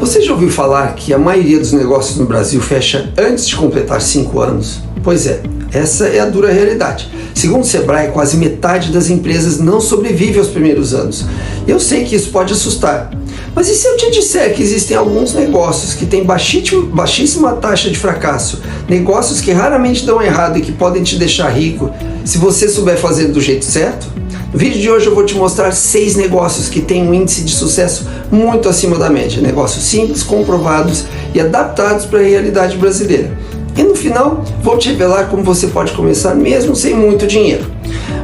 Você já ouviu falar que a maioria dos negócios no Brasil fecha antes de completar 5 anos? Pois é, essa é a dura realidade. Segundo o Sebrae, quase metade das empresas não sobrevive aos primeiros anos. Eu sei que isso pode assustar. Mas e se eu te disser que existem alguns negócios que têm baixíssima taxa de fracasso, negócios que raramente dão errado e que podem te deixar rico, se você souber fazer do jeito certo? No vídeo de hoje eu vou te mostrar 6 negócios que têm um índice de sucesso muito acima da média. Negócios simples, comprovados e adaptados para a realidade brasileira. E no final, vou te revelar como você pode começar mesmo sem muito dinheiro.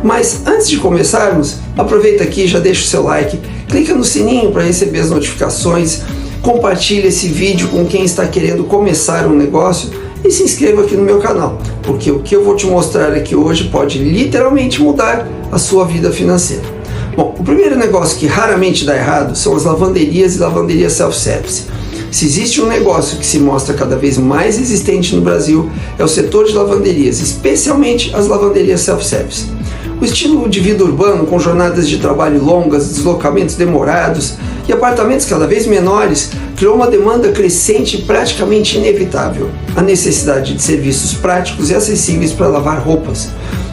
Mas antes de começarmos, aproveita aqui e já deixa o seu like, clica no sininho para receber as notificações, compartilha esse vídeo com quem está querendo começar um negócio e se inscreva aqui no meu canal, porque o que eu vou te mostrar aqui hoje pode literalmente mudar a sua vida financeira. Bom, o primeiro negócio que raramente dá errado são as lavanderias e lavanderias self-service. Se existe um negócio que se mostra cada vez mais existente no Brasil, é o setor de lavanderias, especialmente as lavanderias self-service. O estilo de vida urbano, com jornadas de trabalho longas, deslocamentos demorados e apartamentos cada vez menores, criou uma demanda crescente e praticamente inevitável: a necessidade de serviços práticos e acessíveis para lavar roupas.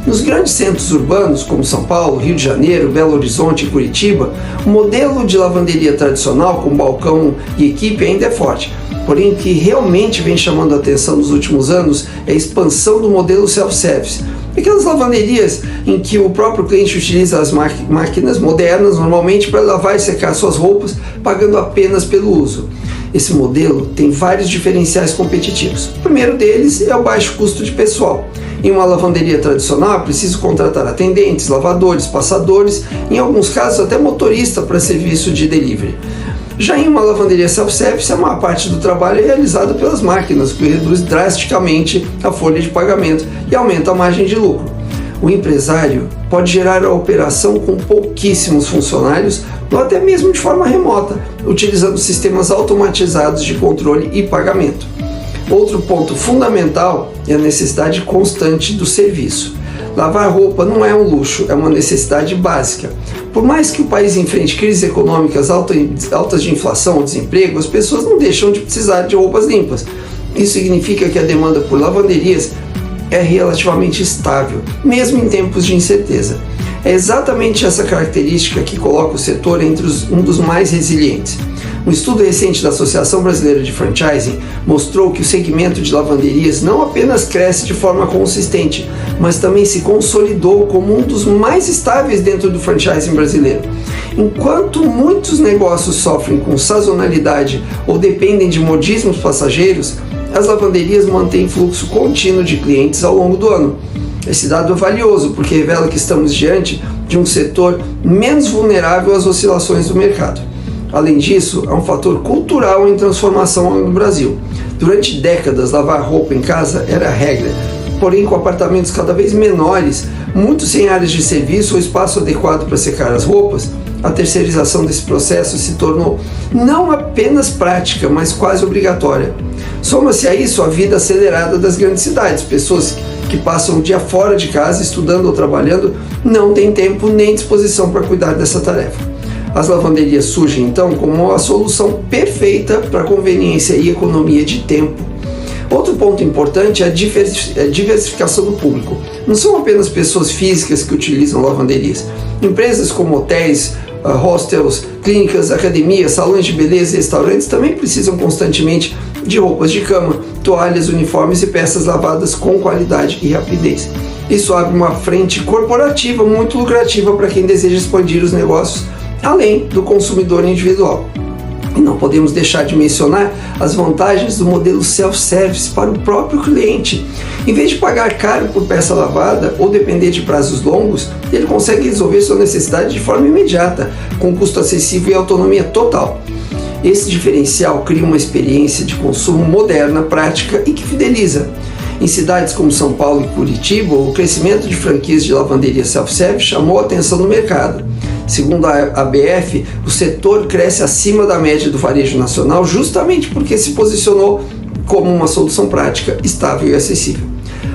Nos grandes centros urbanos, como São Paulo, Rio de Janeiro, Belo Horizonte e Curitiba, o modelo de lavanderia tradicional, com balcão e equipe, ainda é forte. Porém, o que realmente vem chamando a atenção nos últimos anos é a expansão do modelo self-service. Aquelas lavanderias em que o próprio cliente utiliza as máquinas modernas, normalmente para lavar e secar suas roupas, pagando apenas pelo uso. Esse modelo tem vários diferenciais competitivos. O primeiro deles é o baixo custo de pessoal. Em uma lavanderia tradicional é preciso contratar atendentes, lavadores, passadores, em alguns casos até motorista para serviço de delivery. Já em uma lavanderia self-service, a maior parte do trabalho é realizada pelas máquinas, o que reduz drasticamente a folha de pagamento e aumenta a margem de lucro. O empresário pode gerar a operação com pouquíssimos funcionários ou até mesmo de forma remota, utilizando sistemas automatizados de controle e pagamento. Outro ponto fundamental é a necessidade constante do serviço. Lavar roupa não é um luxo, é uma necessidade básica. Por mais que o país enfrente crises econômicas altas de inflação ou desemprego, as pessoas não deixam de precisar de roupas limpas. Isso significa que a demanda por lavanderias é relativamente estável, mesmo em tempos de incerteza. É exatamente essa característica que coloca o setor entre um dos mais resilientes. Um estudo recente da Associação Brasileira de Franchising mostrou que o segmento de lavanderias não apenas cresce de forma consistente, mas também se consolidou como um dos mais estáveis dentro do franchising brasileiro. Enquanto muitos negócios sofrem com sazonalidade ou dependem de modismos passageiros, as lavanderias mantêm fluxo contínuo de clientes ao longo do ano. Esse dado é valioso porque revela que estamos diante de um setor menos vulnerável às oscilações do mercado. Além disso, há um fator cultural em transformação no Brasil. Durante décadas, lavar roupa em casa era a regra. Porém, com apartamentos cada vez menores, muitos sem áreas de serviço ou espaço adequado para secar as roupas, a terceirização desse processo se tornou não apenas prática, mas quase obrigatória. Soma-se a isso a vida acelerada das grandes cidades. Pessoas que passam o dia fora de casa, estudando ou trabalhando, não têm tempo nem disposição para cuidar dessa tarefa. As lavanderias surgem então como a solução perfeita para conveniência e economia de tempo. Outro ponto importante é a diversificação do público. Não são apenas pessoas físicas que utilizam lavanderias. Empresas como hotéis, hostels, clínicas, academias, salões de beleza e restaurantes também precisam constantemente de roupas de cama, toalhas, uniformes e peças lavadas com qualidade e rapidez. Isso abre uma frente corporativa muito lucrativa para quem deseja expandir os negócios além do consumidor individual. E não podemos deixar de mencionar as vantagens do modelo self-service para o próprio cliente. Em vez de pagar caro por peça lavada ou depender de prazos longos, ele consegue resolver sua necessidade de forma imediata, com custo acessível e autonomia total. Esse diferencial cria uma experiência de consumo moderna, prática e que fideliza. Em cidades como São Paulo e Curitiba, o crescimento de franquias de lavanderia self-service chamou a atenção do mercado. Segundo a ABF, o setor cresce acima da média do varejo nacional justamente porque se posicionou como uma solução prática, estável e acessível.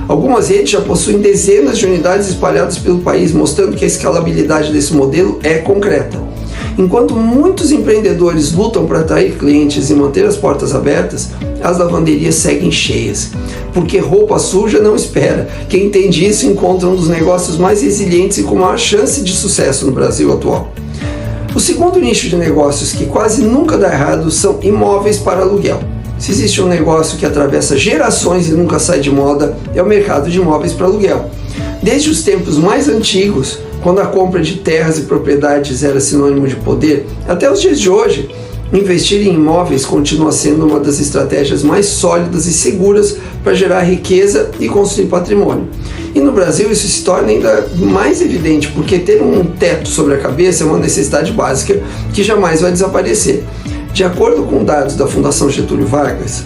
Algumas redes já possuem dezenas de unidades espalhadas pelo país, mostrando que a escalabilidade desse modelo é concreta. Enquanto muitos empreendedores lutam para atrair clientes e manter as portas abertas, as lavanderias seguem cheias, porque roupa suja não espera. Quem entende isso encontra um dos negócios mais resilientes e com maior chance de sucesso no Brasil atual. O segundo nicho de negócios que quase nunca dá errado são imóveis para aluguel. Se existe um negócio que atravessa gerações e nunca sai de moda, é o mercado de imóveis para aluguel. Desde os tempos mais antigos, quando a compra de terras e propriedades era sinônimo de poder, até os dias de hoje, investir em imóveis continua sendo uma das estratégias mais sólidas e seguras para gerar riqueza e construir patrimônio. E no Brasil isso se torna ainda mais evidente, porque ter um teto sobre a cabeça é uma necessidade básica que jamais vai desaparecer. De acordo com dados da Fundação Getúlio Vargas,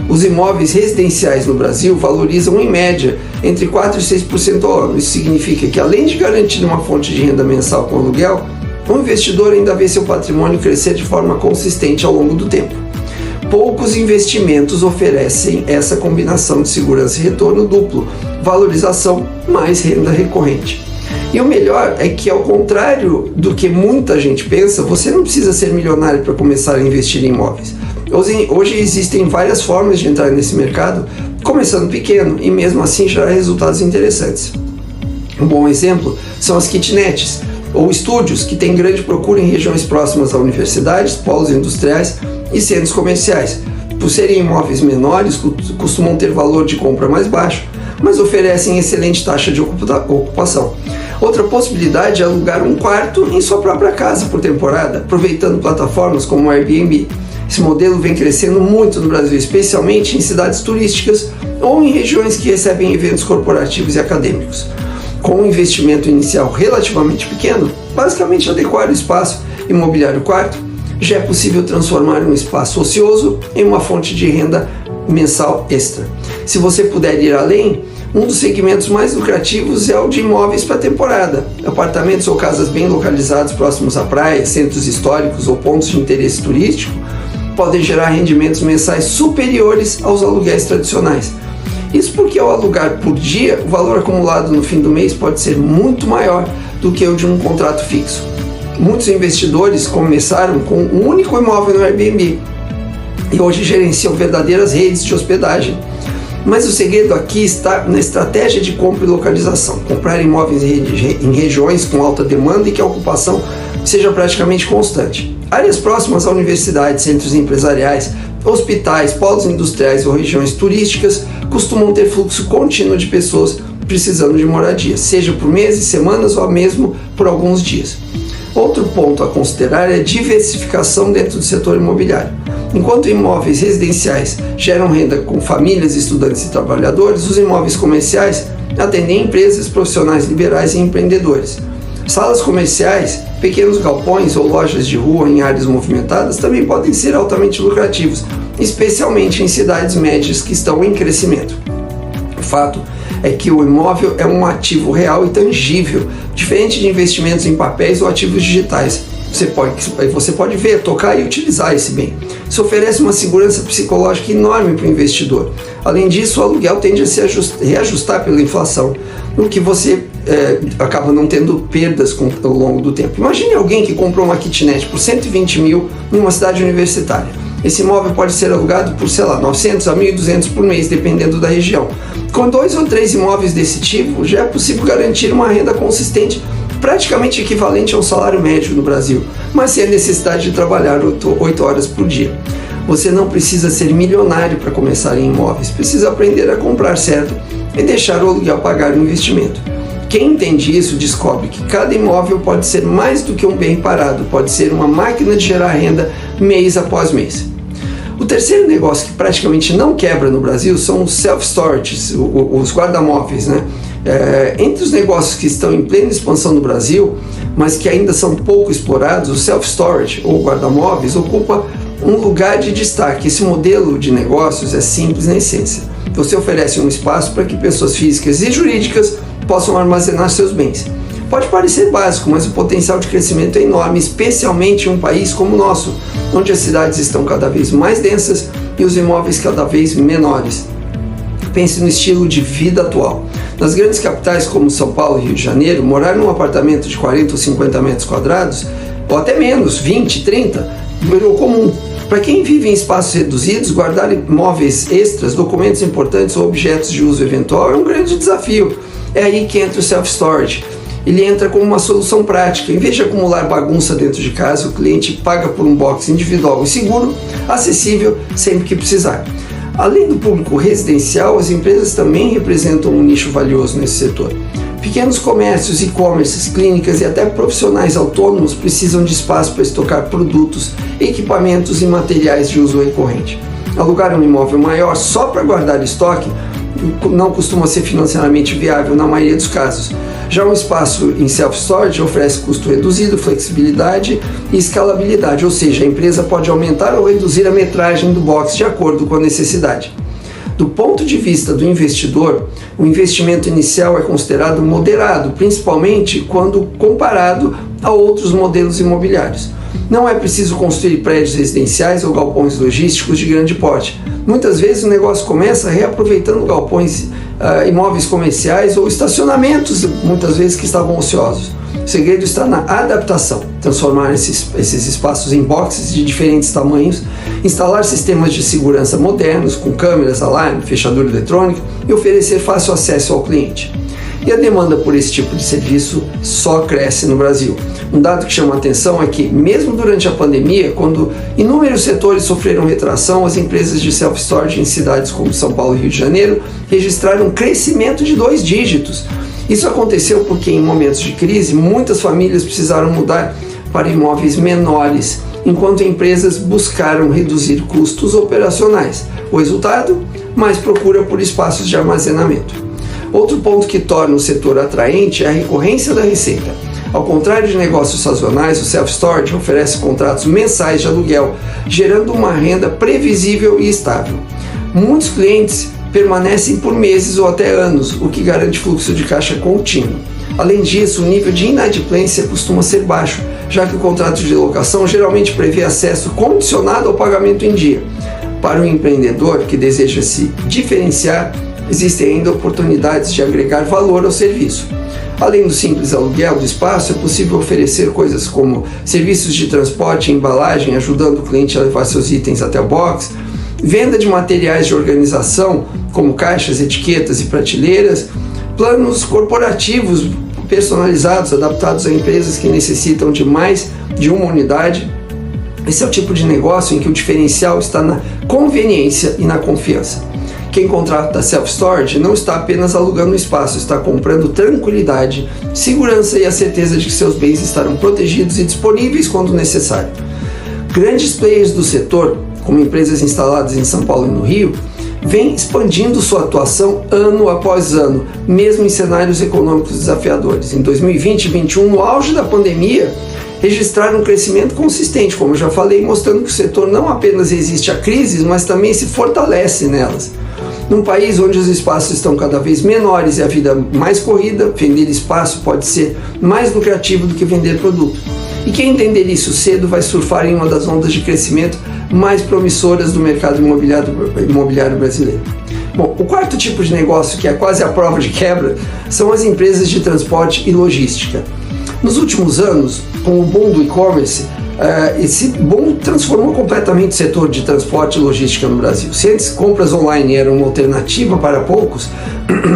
os imóveis residenciais no Brasil valorizam em média entre 4% e 6% ao ano. Isso significa que, além de garantir uma fonte de renda mensal com aluguel, o investidor ainda vê seu patrimônio crescer de forma consistente ao longo do tempo. Poucos investimentos oferecem essa combinação de segurança e retorno duplo, valorização mais renda recorrente. E o melhor é que, ao contrário do que muita gente pensa, você não precisa ser milionário para começar a investir em imóveis. Hoje existem várias formas de entrar nesse mercado, começando pequeno e mesmo assim gerar resultados interessantes. Um bom exemplo são as kitnets, ou estúdios, que têm grande procura em regiões próximas a universidades, polos industriais e centros comerciais. Por serem imóveis menores, costumam ter valor de compra mais baixo, mas oferecem excelente taxa de ocupação. Outra possibilidade é alugar um quarto em sua própria casa por temporada, aproveitando plataformas como o Airbnb. Esse modelo vem crescendo muito no Brasil, especialmente em cidades turísticas ou em regiões que recebem eventos corporativos e acadêmicos. Com um investimento inicial relativamente pequeno, basicamente adequar o espaço e mobiliar o quarto, já é possível transformar um espaço ocioso em uma fonte de renda mensal extra. Se você puder ir além, um dos segmentos mais lucrativos é o de imóveis para temporada. Apartamentos ou casas bem localizados próximos à praia, centros históricos ou pontos de interesse turístico podem gerar rendimentos mensais superiores aos aluguéis tradicionais. Isso porque, ao alugar por dia, o valor acumulado no fim do mês pode ser muito maior do que o de um contrato fixo. Muitos investidores começaram com um único imóvel no Airbnb e hoje gerenciam verdadeiras redes de hospedagem. Mas o segredo aqui está na estratégia de compra e localização. Comprar imóveis em regiões com alta demanda e que a ocupação seja praticamente constante. Áreas próximas a universidades, centros empresariais, hospitais, polos industriais ou regiões turísticas costumam ter fluxo contínuo de pessoas precisando de moradia, seja por meses, semanas ou mesmo por alguns dias. Outro ponto a considerar é a diversificação dentro do setor imobiliário. Enquanto imóveis residenciais geram renda com famílias, estudantes e trabalhadores, os imóveis comerciais atendem empresas, profissionais liberais e empreendedores. Salas comerciais, pequenos galpões ou lojas de rua em áreas movimentadas também podem ser altamente lucrativos, especialmente em cidades médias que estão em crescimento. O fato é que o imóvel é um ativo real e tangível, diferente de investimentos em papéis ou ativos digitais. Você pode ver, tocar e utilizar esse bem. Isso oferece uma segurança psicológica enorme para o investidor. Além disso, o aluguel tende a se reajustar pela inflação, no que você acaba não tendo perdas ao longo do tempo. Imagine alguém que comprou uma kitnet por 120 mil em uma cidade universitária. Esse imóvel pode ser alugado por, 900 a 1.200 por mês, dependendo da região. Com 2 ou 3 imóveis desse tipo, já é possível garantir uma renda consistente, praticamente equivalente a um salário médio no Brasil, mas sem a necessidade de trabalhar 8 horas por dia. Você não precisa ser milionário para começar em imóveis, precisa aprender a comprar certo e deixar o aluguel pagar o investimento. Quem entende isso descobre que cada imóvel pode ser mais do que um bem parado, pode ser uma máquina de gerar renda mês após mês. O terceiro negócio que praticamente não quebra no Brasil são os self-storage, os guarda-móveis, né? Entre os negócios que estão em plena expansão no Brasil, mas que ainda são pouco explorados, o self-storage ou guarda-móveis ocupa um lugar de destaque. Esse modelo de negócios é simples na essência. Você oferece um espaço para que pessoas físicas e jurídicas possam armazenar seus bens. Pode parecer básico, mas o potencial de crescimento é enorme, especialmente em um país como o nosso, onde as cidades estão cada vez mais densas e os imóveis cada vez menores. Pense no estilo de vida atual. Nas grandes capitais como São Paulo e Rio de Janeiro, morar num apartamento de 40 ou 50 metros quadrados ou até menos, 20, 30, virou comum. Para quem vive em espaços reduzidos, guardar imóveis extras, documentos importantes ou objetos de uso eventual é um grande desafio. É aí que entra o self-storage. Ele entra como uma solução prática. Em vez de acumular bagunça dentro de casa, o cliente paga por um box individual e seguro, acessível sempre que precisar. Além do público residencial, as empresas também representam um nicho valioso nesse setor. Pequenos comércios, e-commerces, clínicas e até profissionais autônomos precisam de espaço para estocar produtos, equipamentos e materiais de uso recorrente. Alugar um imóvel maior só para guardar estoque não costuma ser financeiramente viável na maioria dos casos. Já um espaço em self-storage oferece custo reduzido, flexibilidade e escalabilidade, ou seja, a empresa pode aumentar ou reduzir a metragem do box de acordo com a necessidade. Do ponto de vista do investidor, o investimento inicial é considerado moderado, principalmente quando comparado a outros modelos imobiliários. Não é preciso construir prédios residenciais ou galpões logísticos de grande porte. Muitas vezes o negócio começa reaproveitando galpões, imóveis comerciais ou estacionamentos, muitas vezes que estavam ociosos. O segredo está na adaptação, transformar esses espaços em boxes de diferentes tamanhos, instalar sistemas de segurança modernos com câmeras, alarme, fechadura eletrônica e oferecer fácil acesso ao cliente. E a demanda por esse tipo de serviço só cresce no Brasil. Um dado que chama a atenção é que, mesmo durante a pandemia, quando inúmeros setores sofreram retração, as empresas de self-storage em cidades como São Paulo e Rio de Janeiro registraram um crescimento de 2 dígitos. Isso aconteceu porque, em momentos de crise, muitas famílias precisaram mudar para imóveis menores, enquanto empresas buscaram reduzir custos operacionais. O resultado? Mais procura por espaços de armazenamento. Outro ponto que torna o setor atraente é a recorrência da receita. Ao contrário de negócios sazonais, o self-storage oferece contratos mensais de aluguel, gerando uma renda previsível e estável. Muitos clientes permanecem por meses ou até anos, o que garante fluxo de caixa contínuo. Além disso, o nível de inadimplência costuma ser baixo, já que o contrato de locação geralmente prevê acesso condicionado ao pagamento em dia. Para o empreendedor que deseja se diferenciar, existem ainda oportunidades de agregar valor ao serviço. Além do simples aluguel do espaço, é possível oferecer coisas como serviços de transporte e embalagem, ajudando o cliente a levar seus itens até o box, venda de materiais de organização, como caixas, etiquetas e prateleiras, planos corporativos personalizados, adaptados a empresas que necessitam de mais de uma unidade. Esse é o tipo de negócio em que o diferencial está na conveniência e na confiança. Quem contrata self-storage não está apenas alugando um espaço, está comprando tranquilidade, segurança e a certeza de que seus bens estarão protegidos e disponíveis quando necessário. Grandes players do setor, como empresas instaladas em São Paulo e no Rio, vêm expandindo sua atuação ano após ano, mesmo em cenários econômicos desafiadores. Em 2020 e 2021, no auge da pandemia, registraram um crescimento consistente, como eu já falei, mostrando que o setor não apenas resiste a crises, mas também se fortalece nelas. Num país onde os espaços estão cada vez menores e a vida mais corrida, vender espaço pode ser mais lucrativo do que vender produto. E quem entender isso cedo vai surfar em uma das ondas de crescimento mais promissoras do mercado imobiliário brasileiro. Bom, o quarto tipo de negócio, que é quase a prova de quebra, são as empresas de transporte e logística. Nos últimos anos, com o boom do e-commerce, esse boom transformou completamente o setor de transporte e logística no Brasil. Se antes compras online eram uma alternativa para poucos,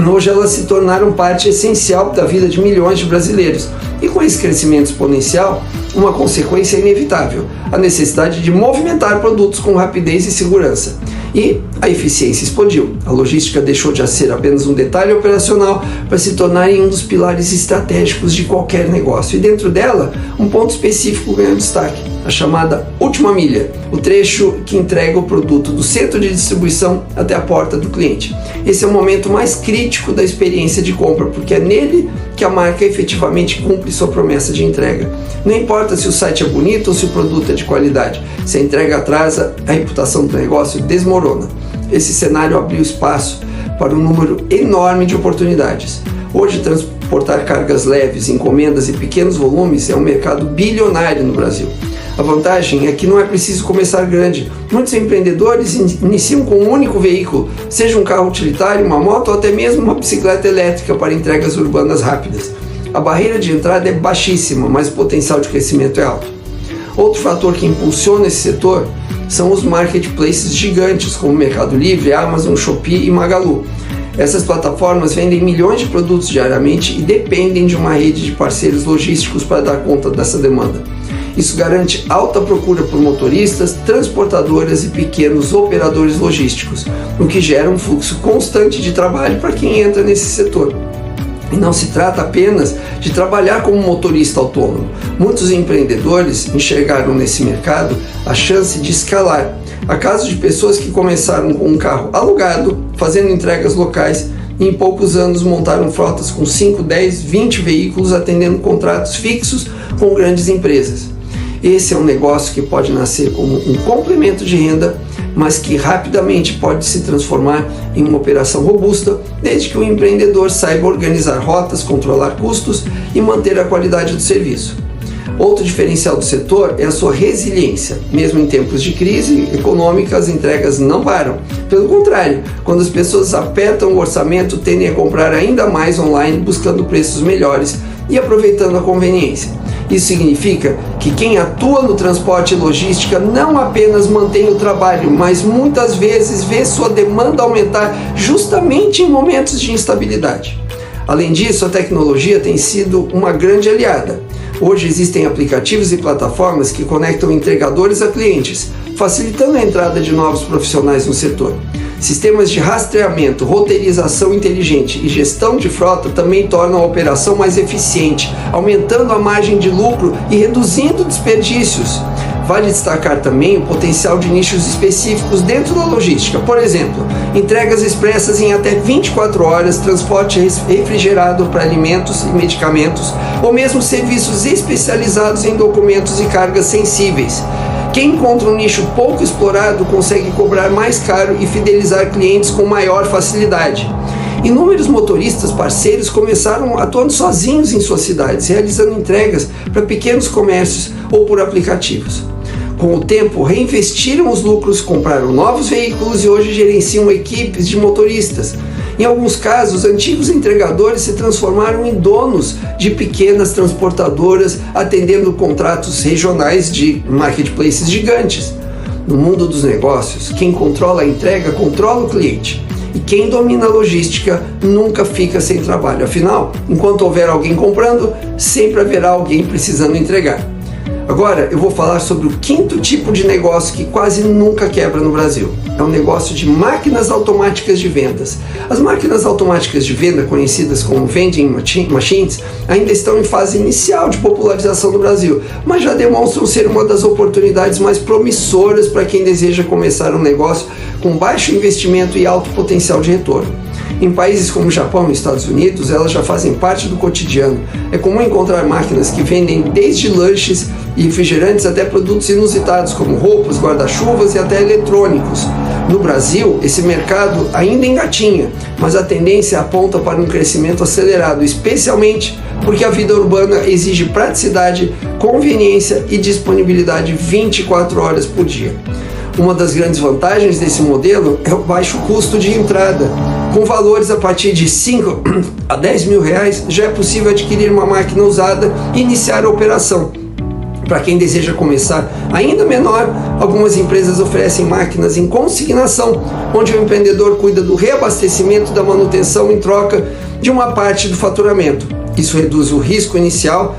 hoje elas se tornaram parte essencial da vida de milhões de brasileiros. E com esse crescimento exponencial, uma consequência inevitável: a necessidade de movimentar produtos com rapidez e segurança. E a eficiência explodiu. A logística deixou de ser apenas um detalhe operacional para se tornar um dos pilares estratégicos de qualquer negócio. E dentro dela, um ponto específico ganhou destaque: a chamada última milha, o trecho que entrega o produto do centro de distribuição até a porta do cliente. Esse é o momento mais crítico da experiência de compra, porque é nele que a marca efetivamente cumpre sua promessa de entrega. Não importa se o site é bonito ou se o produto é de qualidade, se a entrega atrasa, a reputação do negócio desmorona. Esse cenário abriu espaço para um número enorme de oportunidades. Hoje, transportar cargas leves, encomendas e pequenos volumes é um mercado bilionário no Brasil. A vantagem é que não é preciso começar grande. Muitos empreendedores iniciam com um único veículo, seja um carro utilitário, uma moto ou até mesmo uma bicicleta elétrica para entregas urbanas rápidas. A barreira de entrada é baixíssima, mas o potencial de crescimento é alto. Outro fator que impulsiona esse setor são os marketplaces gigantes, como Mercado Livre, Amazon, Shopee e Magalu. Essas plataformas vendem milhões de produtos diariamente e dependem de uma rede de parceiros logísticos para dar conta dessa demanda. Isso garante alta procura por motoristas, transportadoras e pequenos operadores logísticos, o que gera um fluxo constante de trabalho para quem entra nesse setor. E não se trata apenas de trabalhar como motorista autônomo. Muitos empreendedores enxergaram nesse mercado a chance de escalar. Há casos de pessoas que começaram com um carro alugado, fazendo entregas locais, e em poucos anos montaram frotas com 5, 10, 20 veículos, atendendo contratos fixos com grandes empresas. Esse é um negócio que pode nascer como um complemento de renda, mas que rapidamente pode se transformar em uma operação robusta, desde que o empreendedor saiba organizar rotas, controlar custos e manter a qualidade do serviço. Outro diferencial do setor é a sua resiliência. Mesmo em tempos de crise econômica, as entregas não param. Pelo contrário, quando as pessoas apertam o orçamento, tendem a comprar ainda mais online, buscando preços melhores e aproveitando a conveniência. Isso significa que quem atua no transporte e logística não apenas mantém o trabalho, mas muitas vezes vê sua demanda aumentar justamente em momentos de instabilidade. Além disso, a tecnologia tem sido uma grande aliada. Hoje existem aplicativos e plataformas que conectam entregadores a clientes, facilitando a entrada de novos profissionais no setor. Sistemas de rastreamento, roteirização inteligente e gestão de frota também tornam a operação mais eficiente, aumentando a margem de lucro e reduzindo desperdícios. Vale destacar também o potencial de nichos específicos dentro da logística. Por exemplo, entregas expressas em até 24 horas, transporte refrigerado para alimentos e medicamentos, ou mesmo serviços especializados em documentos e cargas sensíveis. Quem encontra um nicho pouco explorado consegue cobrar mais caro e fidelizar clientes com maior facilidade. Inúmeros motoristas parceiros começaram atuando sozinhos em suas cidades, realizando entregas para pequenos comércios ou por aplicativos. Com o tempo, reinvestiram os lucros, compraram novos veículos e hoje gerenciam equipes de motoristas. Em alguns casos, antigos entregadores se transformaram em donos de pequenas transportadoras, atendendo contratos regionais de marketplaces gigantes. No mundo dos negócios, quem controla a entrega controla o cliente. E quem domina a logística nunca fica sem trabalho. Afinal, enquanto houver alguém comprando, sempre haverá alguém precisando entregar. Agora eu vou falar sobre o quinto tipo de negócio que quase nunca quebra no Brasil. É o negócio de máquinas automáticas de vendas. As máquinas automáticas de venda, conhecidas como vending machines, ainda estão em fase inicial de popularização no Brasil, mas já demonstram ser uma das oportunidades mais promissoras para quem deseja começar um negócio com baixo investimento e alto potencial de retorno. Em países como Japão e Estados Unidos, elas já fazem parte do cotidiano. É comum encontrar máquinas que vendem desde lanches e refrigerantes até produtos inusitados, como roupas, guarda-chuvas e até eletrônicos. No Brasil, esse mercado ainda engatinha, mas a tendência aponta para um crescimento acelerado, especialmente porque a vida urbana exige praticidade, conveniência e disponibilidade 24 horas por dia. Uma das grandes vantagens desse modelo é o baixo custo de entrada. Com valores a partir de 5 a 10 mil reais, já é possível adquirir uma máquina usada e iniciar a operação. Para quem deseja começar ainda menor, algumas empresas oferecem máquinas em consignação, onde o empreendedor cuida do reabastecimento e da manutenção em troca de uma parte do faturamento. Isso reduz o risco inicial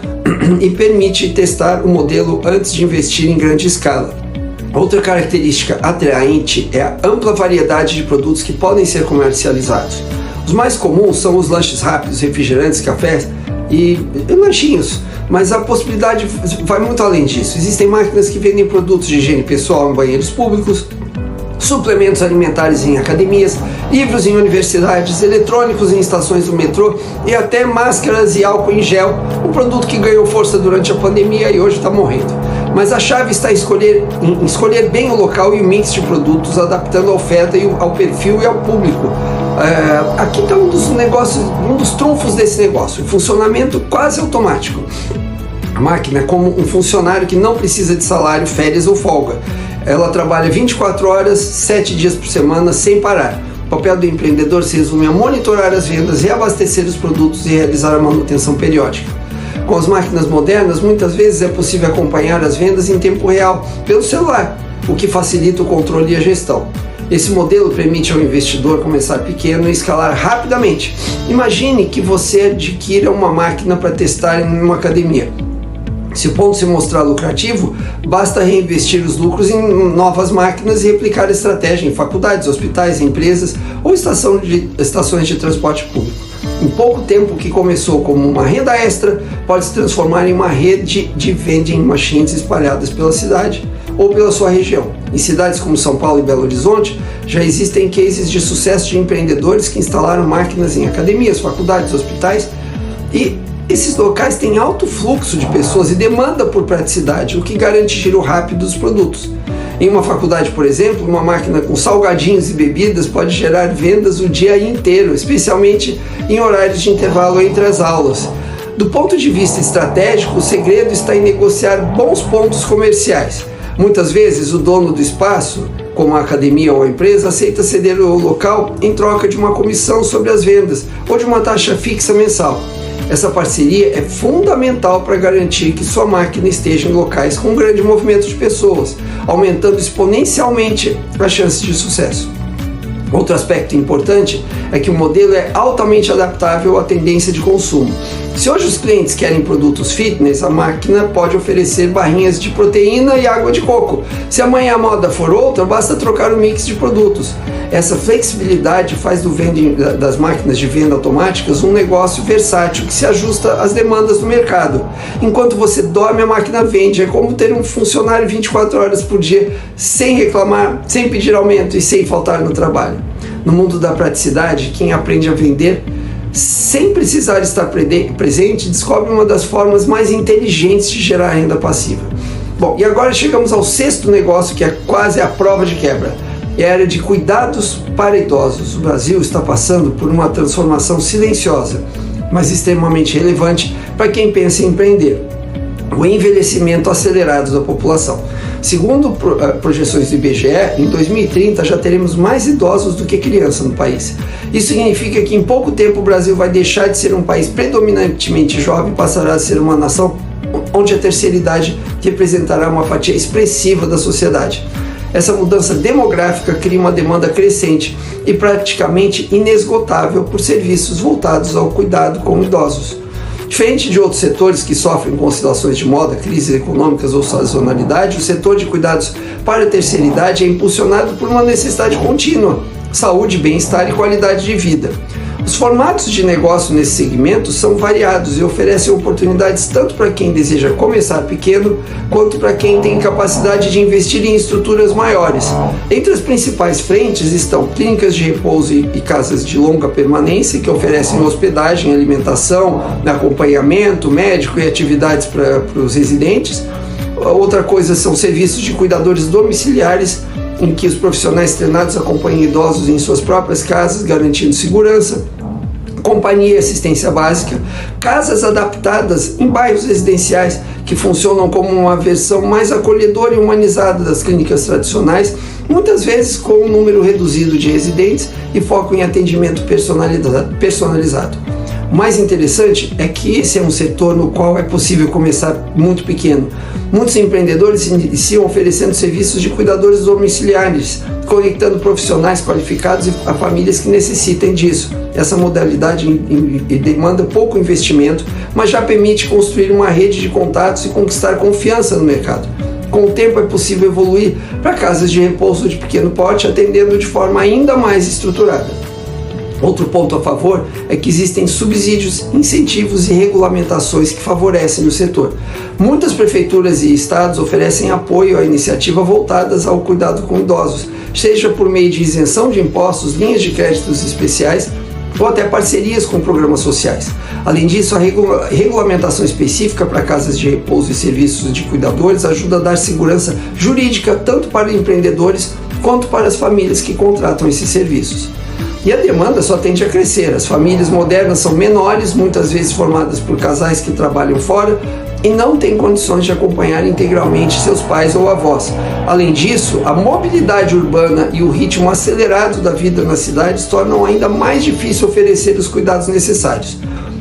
e permite testar o modelo antes de investir em grande escala. Outra característica atraente é a ampla variedade de produtos que podem ser comercializados. Os mais comuns são os lanches rápidos, refrigerantes, cafés e lanchinhos, mas a possibilidade vai muito além disso. Existem máquinas que vendem produtos de higiene pessoal em banheiros públicos, suplementos alimentares em academias, livros em universidades, eletrônicos em estações do metrô e até máscaras e álcool em gel, um produto que ganhou força durante a pandemia e hoje está morrendo. Mas a chave está em escolher bem o local e o mix de produtos, adaptando a oferta ao perfil e ao público. Aqui está um dos trunfos desse negócio, o funcionamento quase automático. A máquina é como um funcionário que não precisa de salário, férias ou folga. Ela trabalha 24 horas, 7 dias por semana, sem parar. O papel do empreendedor se resume a monitorar as vendas, reabastecer os produtos e realizar a manutenção periódica. Com as máquinas modernas, muitas vezes é possível acompanhar as vendas em tempo real pelo celular, o que facilita o controle e a gestão. Esse modelo permite ao investidor começar pequeno e escalar rapidamente. Imagine que você adquira uma máquina para testar em uma academia. Se o ponto se mostrar lucrativo, basta reinvestir os lucros em novas máquinas e replicar a estratégia em faculdades, hospitais, empresas ou estações de transporte público. Em pouco tempo, o que começou como uma renda extra pode se transformar em uma rede de vending machines espalhadas pela cidade ou pela sua região. Em cidades como São Paulo e Belo Horizonte, já existem cases de sucesso de empreendedores que instalaram máquinas em academias, faculdades, hospitais, e esses locais têm alto fluxo de pessoas e demanda por praticidade, o que garante giro rápido dos produtos. Em uma faculdade, por exemplo, uma máquina com salgadinhos e bebidas pode gerar vendas o dia inteiro, especialmente em horários de intervalo entre as aulas. Do ponto de vista estratégico, o segredo está em negociar bons pontos comerciais. Muitas vezes, o dono do espaço, como a academia ou a empresa, aceita ceder o local em troca de uma comissão sobre as vendas ou de uma taxa fixa mensal. Essa parceria é fundamental para garantir que sua máquina esteja em locais com um grande movimento de pessoas, aumentando exponencialmente as chances de sucesso. Outro aspecto importante é que o modelo é altamente adaptável à tendência de consumo. Se hoje os clientes querem produtos fitness, a máquina pode oferecer barrinhas de proteína e água de coco. Se amanhã a moda for outra, basta trocar o mix de produtos. Essa flexibilidade faz das máquinas de venda automáticas um negócio versátil que se ajusta às demandas do mercado. Enquanto você dorme, a máquina vende. É como ter um funcionário 24 horas por dia, sem reclamar, sem pedir aumento e sem faltar no trabalho. No mundo da praticidade, quem aprende a vender sem precisar estar presente descobre uma das formas mais inteligentes de gerar renda passiva. Bom, e agora chegamos ao sexto negócio, que é quase a prova de quebra. É a área de cuidados para idosos. O Brasil está passando por uma transformação silenciosa, mas extremamente relevante para quem pensa em empreender: o envelhecimento acelerado da população. Segundo projeções do IBGE, em 2030 já teremos mais idosos do que crianças no país. Isso significa que em pouco tempo o Brasil vai deixar de ser um país predominantemente jovem e passará a ser uma nação onde a terceira idade representará uma fatia expressiva da sociedade. Essa mudança demográfica cria uma demanda crescente e praticamente inesgotável por serviços voltados ao cuidado com idosos. Diferente de outros setores que sofrem com oscilações de moda, crises econômicas ou sazonalidade, o setor de cuidados para a terceira idade é impulsionado por uma necessidade contínua: saúde, bem-estar e qualidade de vida. Os formatos de negócio nesse segmento são variados e oferecem oportunidades tanto para quem deseja começar pequeno, quanto para quem tem capacidade de investir em estruturas maiores. Entre as principais frentes estão clínicas de repouso e casas de longa permanência, que oferecem hospedagem, alimentação, acompanhamento médico e atividades para os residentes. Outra coisa são serviços de cuidadores domiciliares, em que os profissionais treinados acompanham idosos em suas próprias casas, garantindo segurança. Companhia e assistência básica, casas adaptadas em bairros residenciais que funcionam como uma versão mais acolhedora e humanizada das clínicas tradicionais, muitas vezes com um número reduzido de residentes e foco em atendimento personalizado. O mais interessante é que esse é um setor no qual é possível começar muito pequeno. Muitos empreendedores se iniciam oferecendo serviços de cuidadores domiciliares, conectando profissionais qualificados a famílias que necessitem disso. Essa modalidade demanda pouco investimento, mas já permite construir uma rede de contatos e conquistar confiança no mercado. Com o tempo é possível evoluir para casas de repouso de pequeno porte, atendendo de forma ainda mais estruturada. Outro ponto a favor é que existem subsídios, incentivos e regulamentações que favorecem o setor. Muitas prefeituras e estados oferecem apoio à iniciativa voltadas ao cuidado com idosos, seja por meio de isenção de impostos, linhas de créditos especiais ou até parcerias com programas sociais. Além disso, a regulamentação específica para casas de repouso e serviços de cuidadores ajuda a dar segurança jurídica tanto para empreendedores quanto para as famílias que contratam esses serviços. E a demanda só tende a crescer. As famílias modernas são menores, muitas vezes formadas por casais que trabalham fora e não têm condições de acompanhar integralmente seus pais ou avós. Além disso, a mobilidade urbana e o ritmo acelerado da vida nas cidades tornam ainda mais difícil oferecer os cuidados necessários.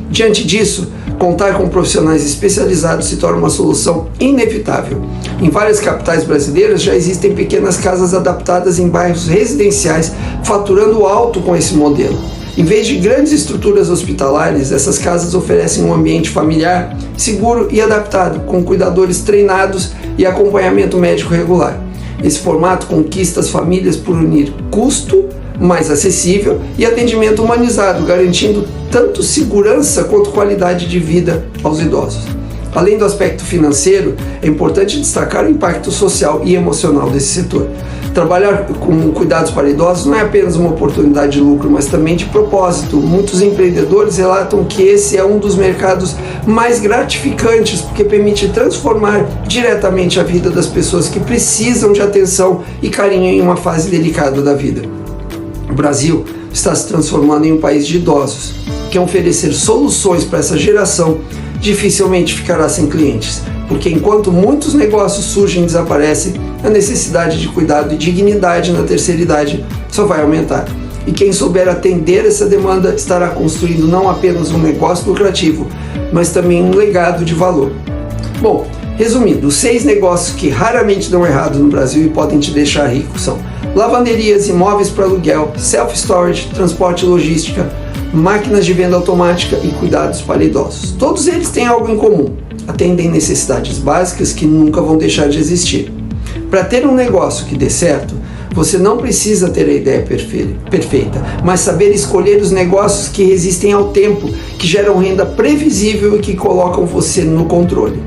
Diante disso, contar com profissionais especializados se torna uma solução inevitável. Em várias capitais brasileiras já existem pequenas casas adaptadas em bairros residenciais, faturando alto com esse modelo. Em vez de grandes estruturas hospitalares, essas casas oferecem um ambiente familiar, seguro e adaptado, com cuidadores treinados e acompanhamento médico regular. Esse formato conquista as famílias por unir custo mais acessível e atendimento humanizado, garantindo tanto segurança quanto qualidade de vida aos idosos. Além do aspecto financeiro, é importante destacar o impacto social e emocional desse setor. Trabalhar com cuidados para idosos não é apenas uma oportunidade de lucro, mas também de propósito. Muitos empreendedores relatam que esse é um dos mercados mais gratificantes, porque permite transformar diretamente a vida das pessoas que precisam de atenção e carinho em uma fase delicada da vida. O Brasil está se transformando em um país de idosos, que oferecer soluções para essa geração dificilmente ficará sem clientes, porque enquanto muitos negócios surgem e desaparecem, a necessidade de cuidado e dignidade na terceira idade só vai aumentar. E quem souber atender essa demanda estará construindo não apenas um negócio lucrativo, mas também um legado de valor. Bom, resumindo, os 6 negócios que raramente dão errado no Brasil e podem te deixar rico são lavanderias, imóveis para aluguel, self-storage, transporte e logística, máquinas de venda automática e cuidados para idosos. Todos eles têm algo em comum: atendem necessidades básicas que nunca vão deixar de existir. Para ter um negócio que dê certo, você não precisa ter a ideia perfeita, mas saber escolher os negócios que resistem ao tempo, que geram renda previsível e que colocam você no controle.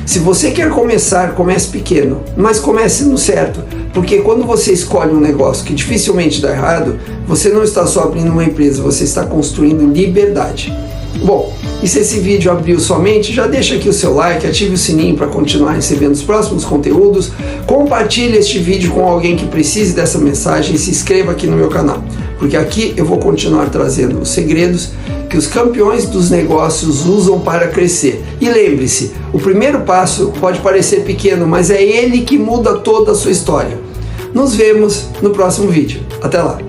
Se você quer começar, comece pequeno, mas comece no certo, porque quando você escolhe um negócio que dificilmente dá errado, você não está só abrindo uma empresa, você está construindo liberdade. Bom, e se esse vídeo abriu sua mente, já deixa aqui o seu like, ative o sininho para continuar recebendo os próximos conteúdos, compartilhe este vídeo com alguém que precise dessa mensagem e se inscreva aqui no meu canal, porque aqui eu vou continuar trazendo os segredos que os campeões dos negócios usam para crescer. E lembre-se, o primeiro passo pode parecer pequeno, mas é ele que muda toda a sua história. Nos vemos no próximo vídeo. Até lá!